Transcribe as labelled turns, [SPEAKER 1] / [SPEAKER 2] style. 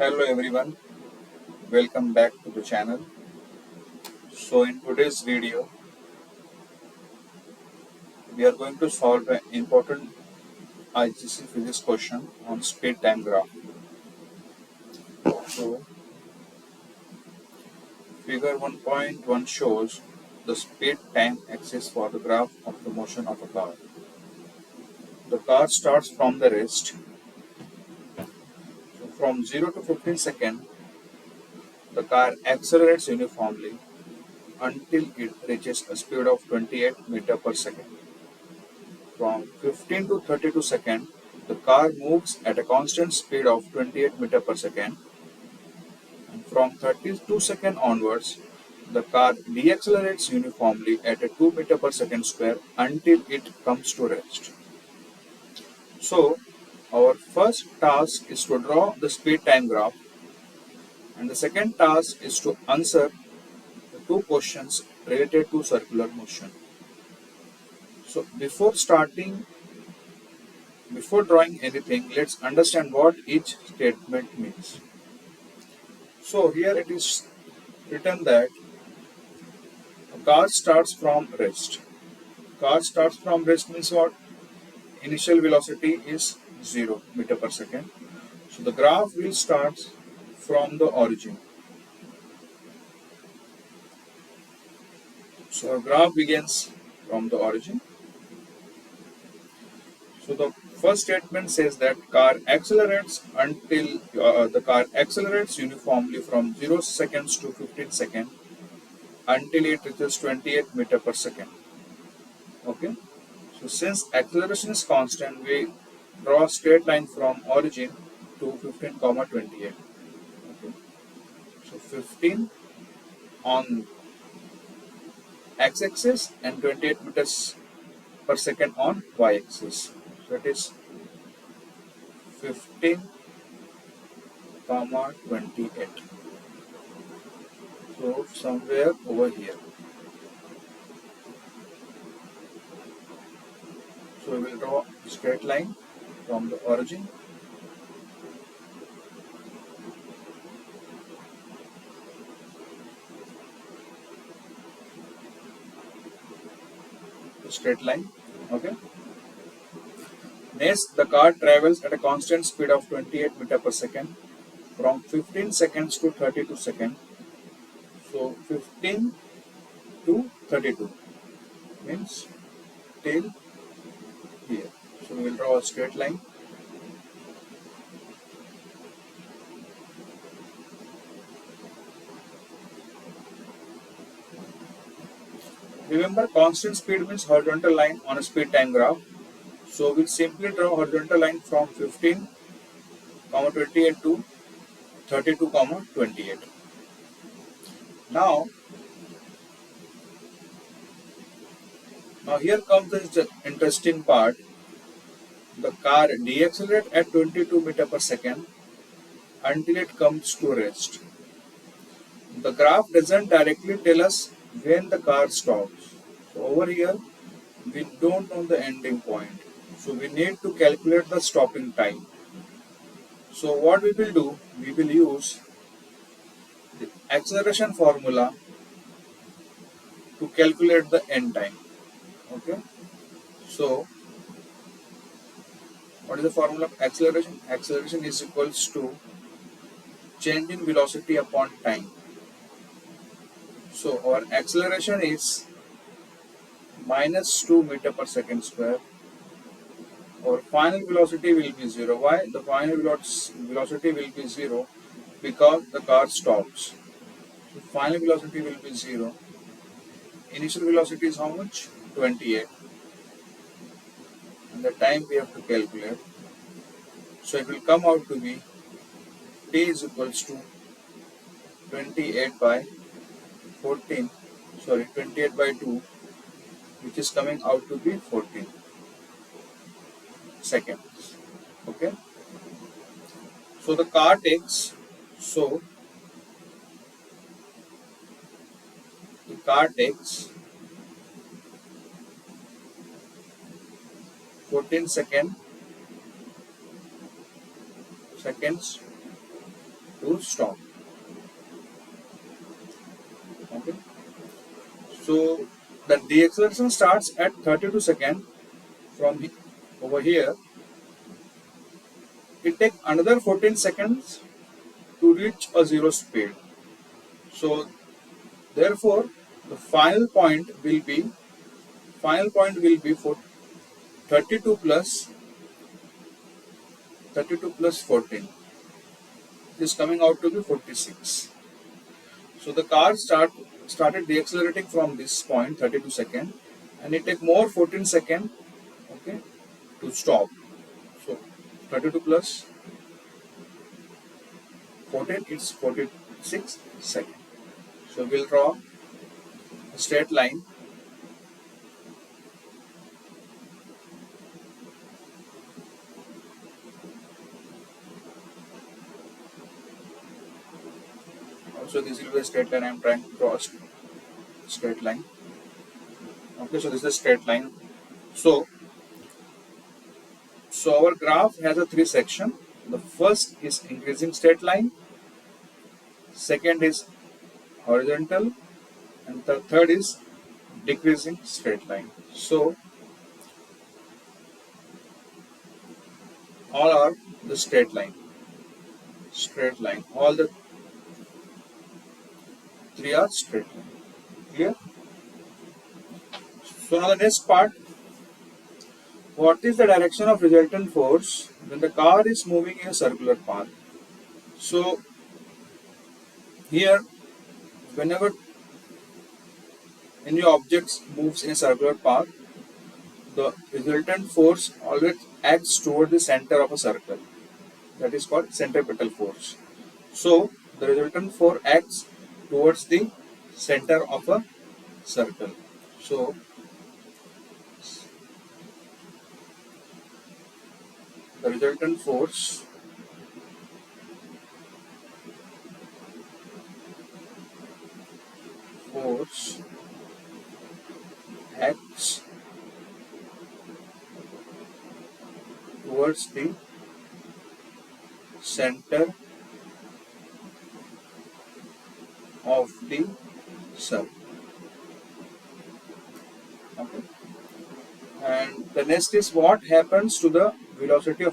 [SPEAKER 1] Hello everyone, welcome back to the channel. So in today's video, we are going to solve an important IGC physics question on speed-time graph. So figure 1.1 shows the speed-time axis for the graph of the motion of a car. The car starts from the rest. So from 0 to 15 seconds, the car accelerates uniformly until it reaches a speed of 28 meter per second. From 15 to 32 seconds, the car moves at a constant speed of 28 meter per second. And from 32 seconds onwards, the car deaccelerates uniformly at a 2 meter per second square until it comes to rest. So, our first task is to draw the speed time graph, and the second task is to answer the two questions related to circular motion. So, before drawing anything, let's understand what each statement means. So here it is written that a car starts from rest. Car starts from rest means what? Initial velocity is 0 meter per second. So the graph will start from the origin. So our graph begins from the origin. So the first statement says that car accelerates until the car accelerates uniformly from 0 seconds to 15 seconds until it reaches 28 meter per second. Okay. So since acceleration is constant, we draw a straight line from origin to 15, 28. Okay. So 15 on x-axis and 28 meters per second on y-axis. So it is 15, 28. So somewhere over here. So we will draw a straight line from the origin straight line. Okay. Next, the car travels at a constant speed of 28 meter per second from 15 seconds to 32 seconds. So 15 to 32 means till here. So we will draw a straight line. Remember, constant speed means horizontal line on a speed time graph. So we'll simply draw a horizontal line from 15, 28 to 32, 28. Now here comes the interesting part. The car deaccelerates at 22 meter per second until it comes to rest. The graph doesn't directly tell us when the car stops. So over here, we don't know the ending point. So we need to calculate the stopping time. So what we will do, we will use the acceleration formula to calculate the end time. Okay. So what is the formula of acceleration? Acceleration is equals to change in velocity upon time. So our acceleration is minus 2 meter per second square. Our final velocity will be 0. Why? The final velocity will be 0 because the car stops. So final velocity will be 0. Initial velocity is how much? 28. And the time we have to calculate. So it will come out to be t is equals to 28 by 14. Sorry, 28 by 2, which is coming out to be 14 seconds. Okay. So the car takes, so the car takes 14 seconds to stop. Okay. So the deceleration starts at 32 seconds from over here. It takes another 14 seconds to reach a zero speed. So therefore the final point will be for 32 plus 14. It is coming out to be 46. So the car started deaccelerating from this point 32 seconds, and it take more 14 seconds, okay, to stop. So 32 plus 14, it's 46 seconds. So we'll draw a straight line. Also this will be a straight line. I am trying to draw a straight line. Okay, so this is a straight line. So our graph has a three section. The first is increasing straight line, second is horizontal, and the third is decreasing straight line. So all are the straight line. All the three are straight line. Clear? So now the next part. What is the direction of resultant force when the car is moving in a circular path? So here, whenever any object moves in a circular path, the resultant force always acts toward the center of a circle. That is called centripetal force. So the resultant force acts towards the center of a circle. So the resultant force acts towards the center of the circle. Okay. And the next is what happens to the velocity of